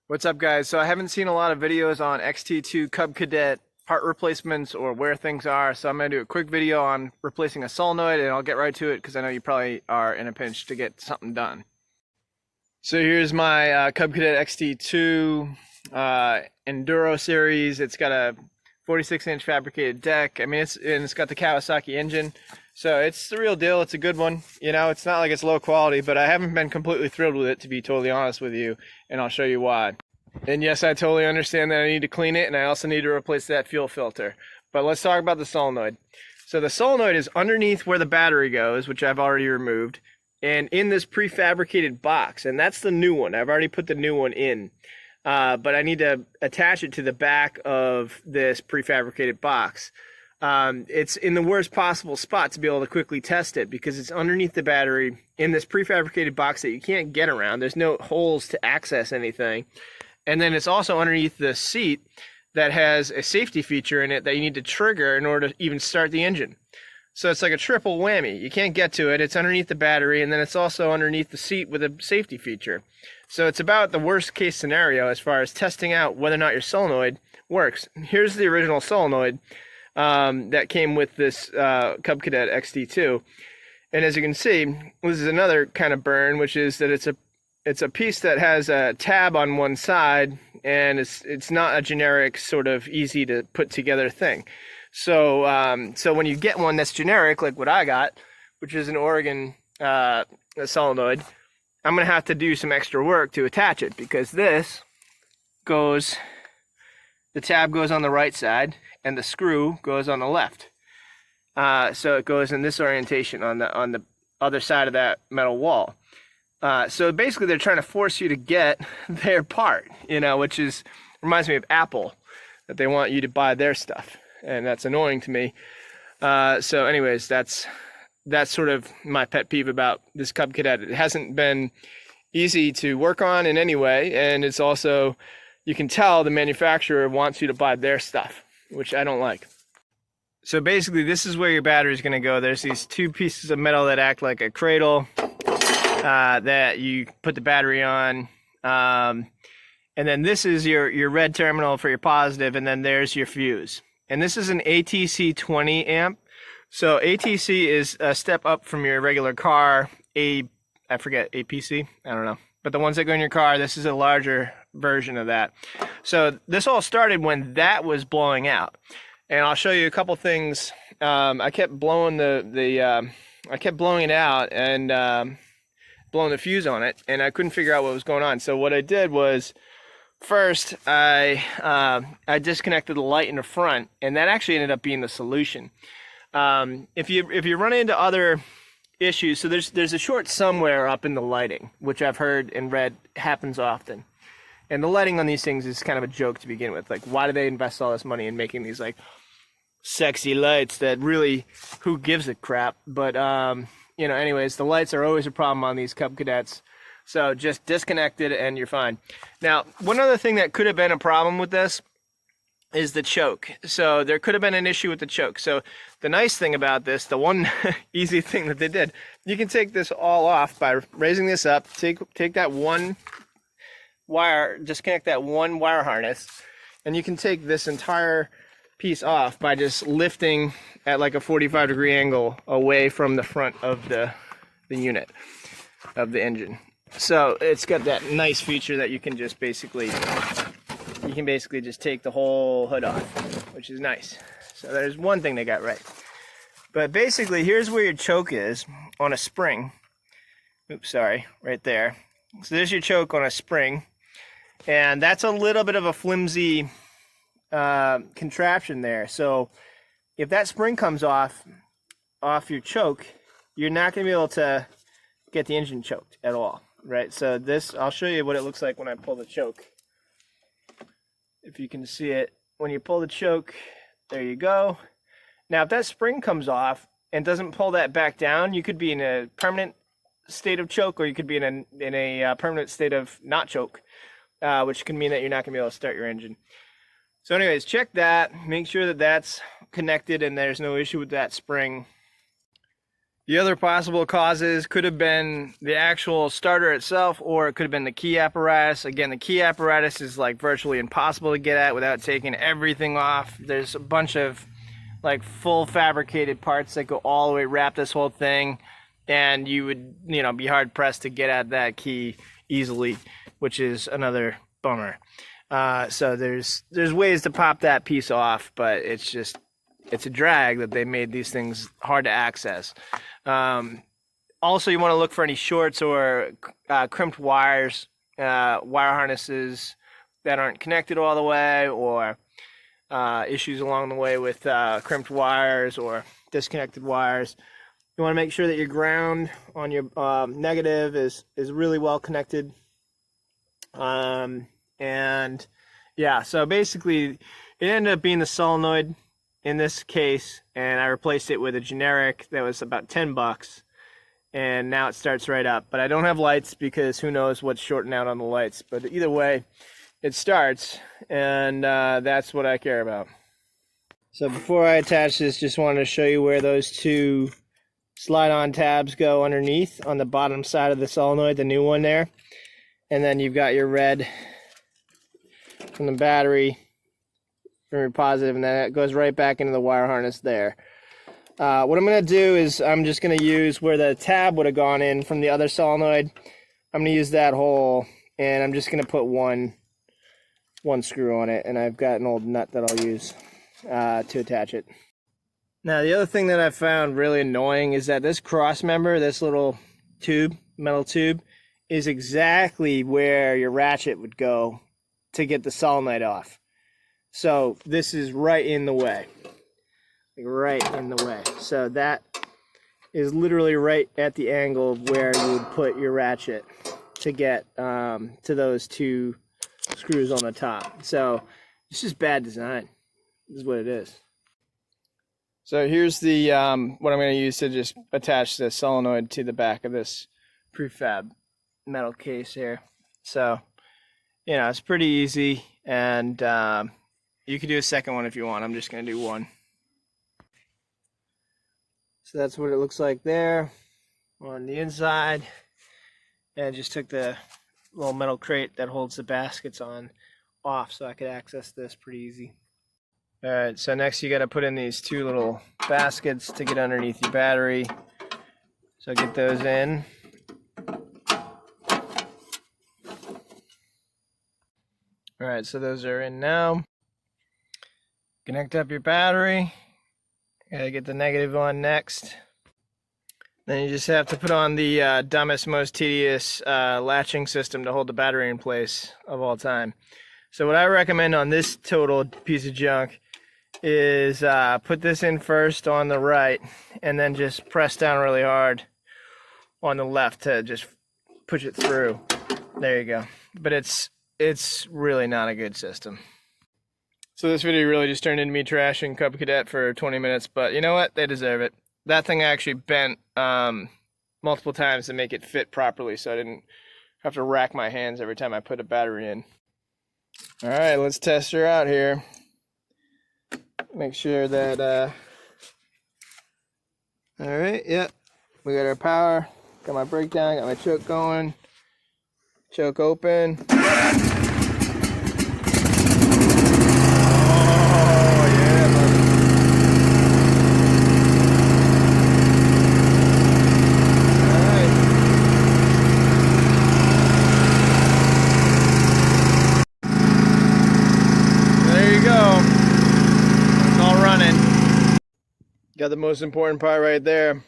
What's up, guys? So I haven't seen a lot of videos on XT2 Cub Cadet part replacements or where things are, so I'm going to do a quick video on replacing a solenoid, and I'll get right to it because I know you probably are in a pinch to get something done. So here's my Cub Cadet XT2 Enduro series. It's got a 46-inch fabricated deck. I mean, it's got the Kawasaki engine, so it's the real deal. It's a good one. You know, it's not like it's low quality, but I haven't been completely thrilled with it, to be totally honest with you, and I'll show you why. And yes, I totally understand that I need to clean it, and I also need to replace that fuel filter. But let's talk about the solenoid. So the solenoid is underneath where the battery goes, which I've already removed, and in this prefabricated box, and that's the new one. I've already put the new one in. But I need to attach it to the back of this prefabricated box. It's in the worst possible spot to be able to quickly test it because it's underneath the battery in this prefabricated box that you can't get around. There's no holes to access anything. And then it's also underneath the seat that has a safety feature in it that you need to trigger in order to even start the engine. So it's like a triple whammy. You can't get to it. It's underneath the battery, and then it's also underneath the seat with a safety feature. So it's about the worst case scenario as far as testing out whether or not your solenoid works. Here's the original solenoid that came with this Cub Cadet XT2. And as you can see, this is another kind of burn, which is that it's a piece that has a tab on one side, and it's not a generic sort of easy to put together thing. So so when you get one that's generic, like what I got, which is an Oregon solenoid, I'm going to have to do some extra work to attach it because this goes, the tab goes on the right side and the screw goes on the left. So it goes in this orientation on the other side of that metal wall. So basically they're trying to force you to get their part, you know, which reminds me of Apple, that they want you to buy their stuff. And that's annoying to me. So anyways, that's sort of my pet peeve about this Cub Cadet. It hasn't been easy to work on in any way, and it's also, you can tell the manufacturer wants you to buy their stuff, which I don't like. So basically, this is where your battery is going to go. There's these two pieces of metal that act like a cradle that you put the battery on. And then this is your red terminal for your positive, and then there's your fuse. And this is an ATC 20 amp. So ATC is a step up from your regular car, I forget, APC? I don't know. But the ones that go in your car, this is a larger version of that. So this all started when that was blowing out. And I'll show you a couple things. I kept blowing I kept blowing it out and blowing the fuse on it, and I couldn't figure out what was going on. So what I did was, first, I disconnected the light in the front, and that actually ended up being the solution. If you run into other issues, so there's a short somewhere up in the lighting, which I've heard and read happens often. And the lighting on these things is kind of a joke to begin with. Like, why do they invest all this money in making these like sexy lights that really, who gives a crap? But you know, anyways, the lights are always a problem on these Cub Cadets. So just disconnect it and you're fine. Now, one other thing that could have been a problem with this is the choke. So there could have been an issue with the choke. So the nice thing about this, the one easy thing that they did, you can take this all off by raising this up, take that one wire, disconnect that one wire harness, and you can take this entire piece off by just lifting at like a 45-degree angle away from the front of the unit of the engine. So it's got that nice feature that you can basically just take the whole hood off, which is nice. So there's one thing they got right. But basically, here's where your choke is on a spring. Oops, sorry, right there. So there's your choke on a spring, and that's a little bit of a flimsy contraption there. So if that spring comes off your choke, you're not going to be able to get the engine choked at all. Right, so this, I'll show you what it looks like when I pull the choke. If you can see it, when you pull the choke, there you go. Now, if that spring comes off and doesn't pull that back down, you could be in a permanent state of choke, or you could be in a permanent state of not choke, which can mean that you're not going to be able to start your engine. So anyways, check that, make sure that that's connected and there's no issue with that spring. The other possible causes could have been the actual starter itself, or it could have been the key apparatus. Again, the key apparatus is like virtually impossible to get at without taking everything off. There's a bunch of like full fabricated parts that go all the way, wrap this whole thing, and you would, be hard pressed to get at that key easily, which is another bummer. So there's ways to pop that piece off, but it's a drag that they made these things hard to access. Also, you want to look for any shorts or crimped wires, wire harnesses that aren't connected all the way, or issues along the way with crimped wires or disconnected wires. You want to make sure that your ground on your negative is really well connected. And yeah, so basically it ended up being the solenoid in this case, and I replaced it with a generic that was about $10, and now it starts right up. But I don't have lights because who knows what's shorting out on the lights. But either way, it starts, and that's what I care about. So before I attach this, just wanted to show you where those two slide-on tabs go underneath on the bottom side of the solenoid, the new one there. And then you've got your red from the battery, from your positive, and then it goes right back into the wire harness there. What I'm going to do is I'm just going to use where the tab would have gone in from the other solenoid. I'm going to use that hole, and I'm just going to put one screw on it, and I've got an old nut that I'll use to attach it. Now, the other thing that I found really annoying is that this cross member, this little tube, metal tube, is exactly where your ratchet would go to get the solenoid off. So this is right in the way, like right in the way. So that is literally right at the angle of where you would put your ratchet to get to those two screws on the top. So it's just bad design. This is what it is. So here's the what I'm going to use to just attach the solenoid to the back of this prefab metal case here. So, it's pretty easy, and you can do a second one if you want. I'm just going to do one. So that's what it looks like there on the inside. And I just took the little metal crate that holds the baskets on off so I could access this pretty easy. Alright, so next you got to put in these two little baskets to get underneath your battery. So get those in. Alright, so those are in now. Connect up your battery. Gotta get the negative on next. Then you just have to put on the dumbest, most tedious latching system to hold the battery in place of all time. So what I recommend on this total piece of junk is put this in first on the right, and then just press down really hard on the left to just push it through. There you go. But it's really not a good system. So this video really just turned into me trashing Cub Cadet for 20 minutes, but you know what? They deserve it. That thing actually bent multiple times to make it fit properly, so I didn't have to rack my hands every time I put a battery in. Alright, let's test her out here. Make sure that, alright, yep. We got our power, got my breakdown, got my choke going. Choke open. Got the most important part right there.